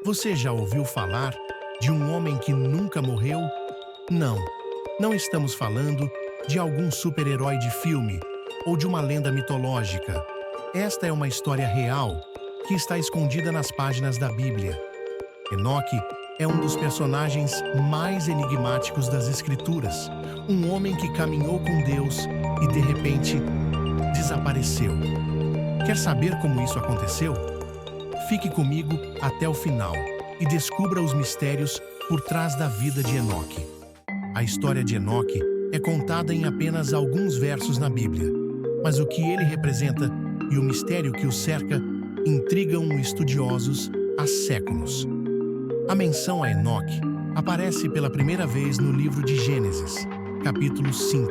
Você já ouviu falar de um homem que nunca morreu? Não, não estamos falando de algum super-herói de filme ou de uma lenda mitológica. Esta é uma história real que está escondida nas páginas da Bíblia. Enoque é um dos personagens mais enigmáticos das Escrituras. Um homem que caminhou com Deus e, de repente, desapareceu. Quer saber como isso aconteceu? Fique comigo até o final e descubra os mistérios por trás da vida de Enoque. A história de Enoque é contada em apenas alguns versos na Bíblia, mas o que ele representa e o mistério que o cerca intrigam estudiosos há séculos. A menção a Enoque aparece pela primeira vez no livro de Gênesis, capítulo 5.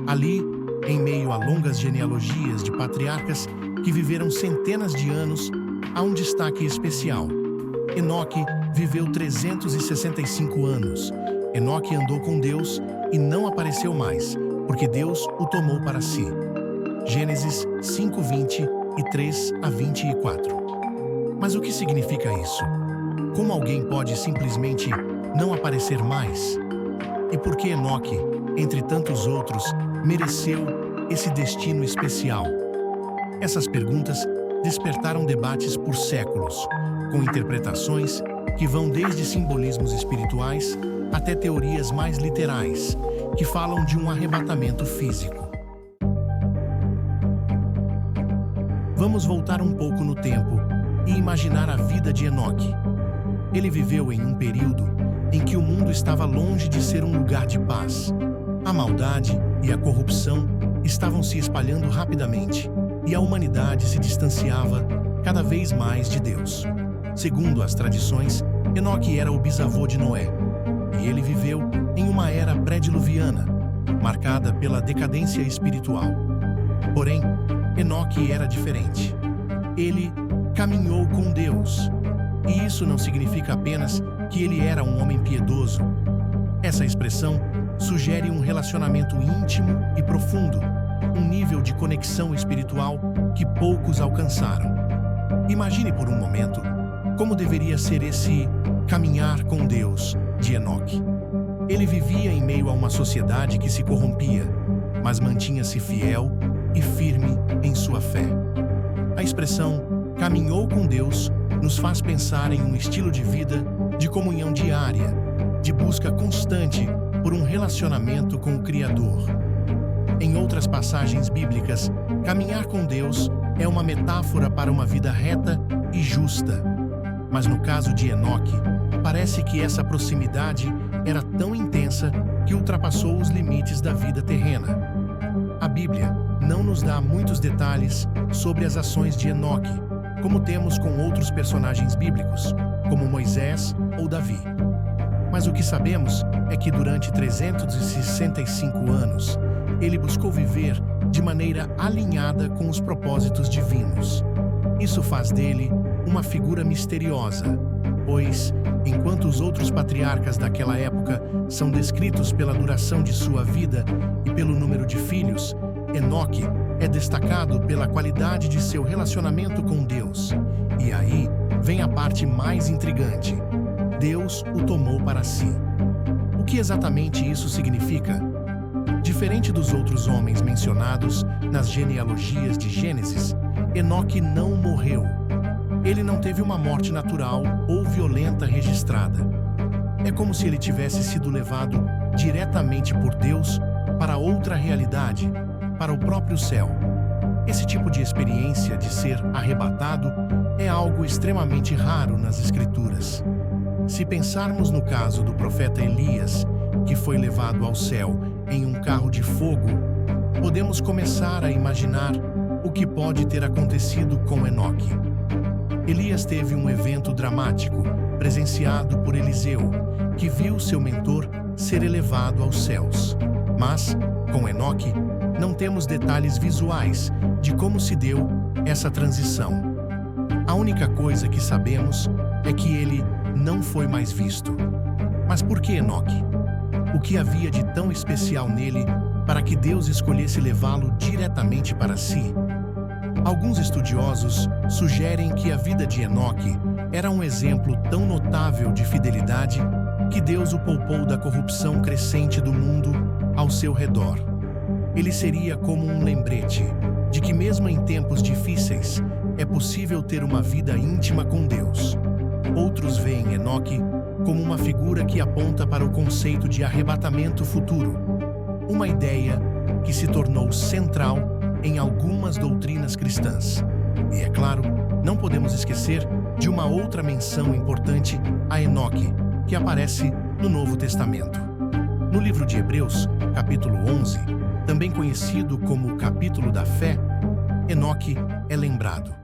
Ali, em meio a longas genealogias de patriarcas que viveram centenas de anos, há um destaque especial. Enoque viveu 365 anos. Enoque andou com Deus e não apareceu mais, porque Deus o tomou para si. Gênesis 5:20 e 3-24. Mas o que significa isso? Como alguém pode simplesmente não aparecer mais? E por que Enoque, entre tantos outros, mereceu esse destino especial? Essas perguntas despertaram debates por séculos, com interpretações que vão desde simbolismos espirituais até teorias mais literais, que falam de um arrebatamento físico. Vamos voltar um pouco no tempo e imaginar a vida de Enoque. Ele viveu em um período em que o mundo estava longe de ser um lugar de paz. A maldade e a corrupção estavam se espalhando rapidamente, e a humanidade se distanciava cada vez mais de Deus. Segundo as tradições, Enoque era o bisavô de Noé, e ele viveu em uma era pré-diluviana, marcada pela decadência espiritual. Porém, Enoque era diferente. Ele caminhou com Deus, e isso não significa apenas que ele era um homem piedoso. Essa expressão sugere um relacionamento íntimo e profundo, um nível de conexão espiritual que poucos alcançaram. Imagine por um momento como deveria ser esse caminhar com Deus de Enoque. Ele vivia em meio a uma sociedade que se corrompia, mas mantinha-se fiel e firme em sua fé. A expressão "caminhou com Deus" nos faz pensar em um estilo de vida de comunhão diária, de busca constante por um relacionamento com o Criador. Em outras passagens bíblicas, caminhar com Deus é uma metáfora para uma vida reta e justa. Mas no caso de Enoque, parece que essa proximidade era tão intensa que ultrapassou os limites da vida terrena. A Bíblia não nos dá muitos detalhes sobre as ações de Enoque, como temos com outros personagens bíblicos, como Moisés ou Davi. Mas o que sabemos é que durante 365 anos, ele buscou viver de maneira alinhada com os propósitos divinos. Isso faz dele uma figura misteriosa, pois, enquanto os outros patriarcas daquela época são descritos pela duração de sua vida e pelo número de filhos, Enoque é destacado pela qualidade de seu relacionamento com Deus. E aí vem a parte mais intrigante. Deus o tomou para si. O que exatamente isso significa? Diferente dos outros homens mencionados nas genealogias de Gênesis, Enoque não morreu. Ele não teve uma morte natural ou violenta registrada. É como se ele tivesse sido levado diretamente por Deus para outra realidade, para o próprio céu. Esse tipo de experiência de ser arrebatado é algo extremamente raro nas Escrituras. Se pensarmos no caso do profeta Elias, que foi levado ao céu em um carro de fogo, podemos começar a imaginar o que pode ter acontecido com Enoque. Elias teve um evento dramático, presenciado por Eliseu, que viu seu mentor ser elevado aos céus. Mas, com Enoque, não temos detalhes visuais de como se deu essa transição. A única coisa que sabemos é que ele não foi mais visto. Mas por que Enoque? O que havia de tão especial nele para que Deus escolhesse levá-lo diretamente para si? Alguns estudiosos sugerem que a vida de Enoque Era um exemplo tão notável de fidelidade que Deus o poupou da corrupção crescente do mundo ao seu redor. Ele seria como um lembrete de que mesmo em tempos difíceis é possível ter uma vida íntima com Deus. Outros veem Enoque como uma figura que aponta para o conceito de arrebatamento futuro, uma ideia que se tornou central em algumas doutrinas cristãs. E, é claro, não podemos esquecer de uma outra menção importante a Enoque, que aparece no Novo Testamento. No livro de Hebreus, capítulo 11, também conhecido como o capítulo da fé, Enoque é lembrado.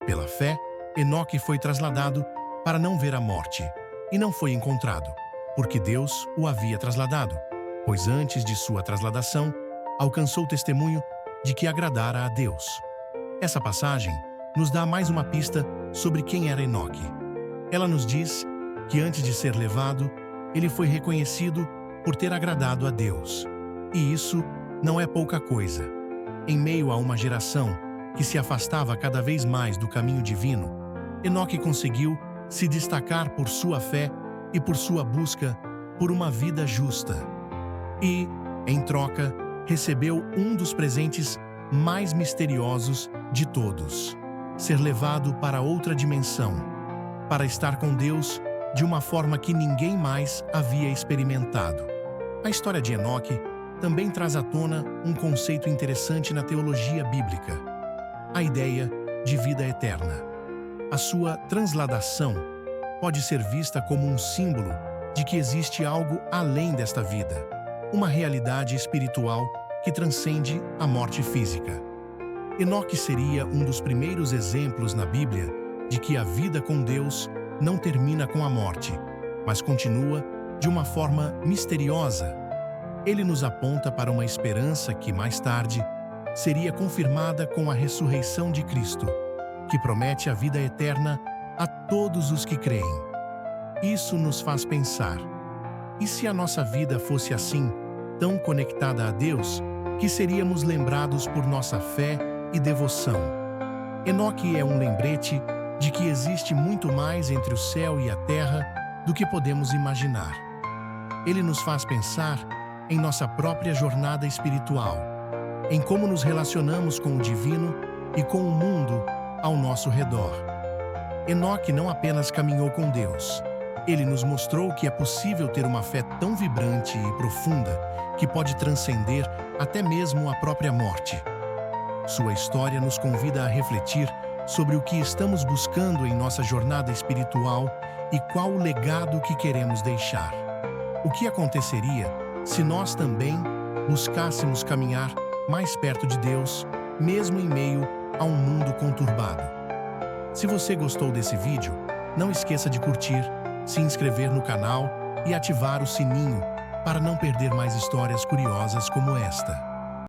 Pela fé, Enoque foi trasladado para não ver a morte, e não foi encontrado, porque Deus o havia trasladado, pois antes de sua trasladação, alcançou testemunho de que agradara a Deus. Essa passagem nos dá mais uma pista sobre quem era Enoque. Ela nos diz que antes de ser levado, ele foi reconhecido por ter agradado a Deus. E isso não é pouca coisa. Em meio a uma geração que se afastava cada vez mais do caminho divino, Enoque conseguiu se destacar por sua fé e por sua busca por uma vida justa. E, em troca, recebeu um dos presentes mais misteriosos de todos: ser levado para outra dimensão, para estar com Deus de uma forma que ninguém mais havia experimentado. A história de Enoque também traz à tona um conceito interessante na teologia bíblica: a ideia de vida eterna. A sua transladação pode ser vista como um símbolo de que existe algo além desta vida, uma realidade espiritual que transcende a morte física. Enoque seria um dos primeiros exemplos na Bíblia de que a vida com Deus não termina com a morte, mas continua de uma forma misteriosa. Ele nos aponta para uma esperança que, mais tarde, seria confirmada com a ressurreição de Cristo, que promete a vida eterna a todos os que creem. Isso nos faz pensar: e se a nossa vida fosse assim, tão conectada a Deus, que seríamos lembrados por nossa fé e devoção? Enoque é um lembrete de que existe muito mais entre o céu e a terra do que podemos imaginar. Ele nos faz pensar em nossa própria jornada espiritual, em como nos relacionamos com o divino e com o mundo ao nosso redor. Enoque não apenas caminhou com Deus, ele nos mostrou que é possível ter uma fé tão vibrante e profunda que pode transcender até mesmo a própria morte. Sua história nos convida a refletir sobre o que estamos buscando em nossa jornada espiritual e qual o legado que queremos deixar. O que aconteceria se nós também buscássemos caminhar mais perto de Deus, mesmo em meio a um mundo conturbado? Se você gostou desse vídeo, não esqueça de curtir, se inscrever no canal e ativar o sininho para não perder mais histórias curiosas como esta.